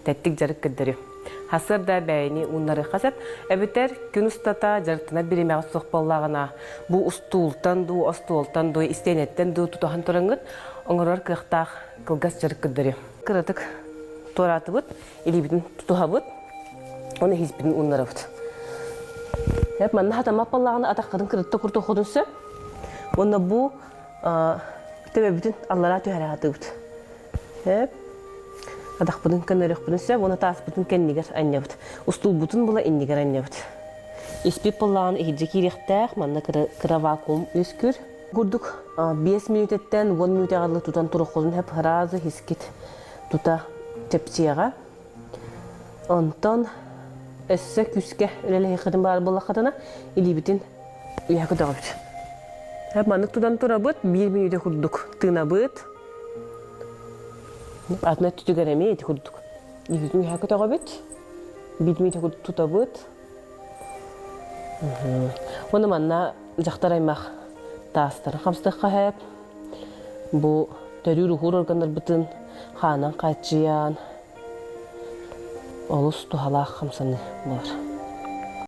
тәттік жарық кіддірі. Хасыр да бәйіні ұннары қасап, әбітер күн ұстата жарықтына беремеғі соқпаллағына бұл ұстуылтан ду, остуылтан ду, істейнеттен ду тұтахан тұрыңғыт, оңырар қиқтақ қылғас жарық кіддірі. Қырытық тораты бұд, елі бітін тұтуға бұд, оны хез бітін ұннары бұд. Манна хатама паллағына атаққадың қырытты құрты қодынсы, оны бұл төбе бітін аллара түйәрі аты бұд. Адақ бұдың кәнөрек бұдың сөп, оны таас бұдың кәннегер әнне бұд. Ұстыл бұдың бұла әннегер әнне бұд. Еспеп паллағын ехеджі керектәқ, манна кіра вакуум өскүр. Күрдік 5 минуттен 10 минут ағарлы тұтан тұрық қолын әп ғыразы хескет тұта тепсияға. Онтан әсі күске үлелі еқідің бары болақ қадана, елі бітін үйәкі дағы бұд. Әп манық тұдан тұра бұд, 1 минуты күрдік тына бұд. Атына түтігер әме еті күрдік. Егіздің үйәкі таға бұд, 1 минуты күрдік тұта бұд. Оны манна жақтар аймақ тастарын қамстыққа әп. Бұл тәрі рухур органдар бұтын қанан қайтжиян. Олыс тұхалақ қамсаны болар.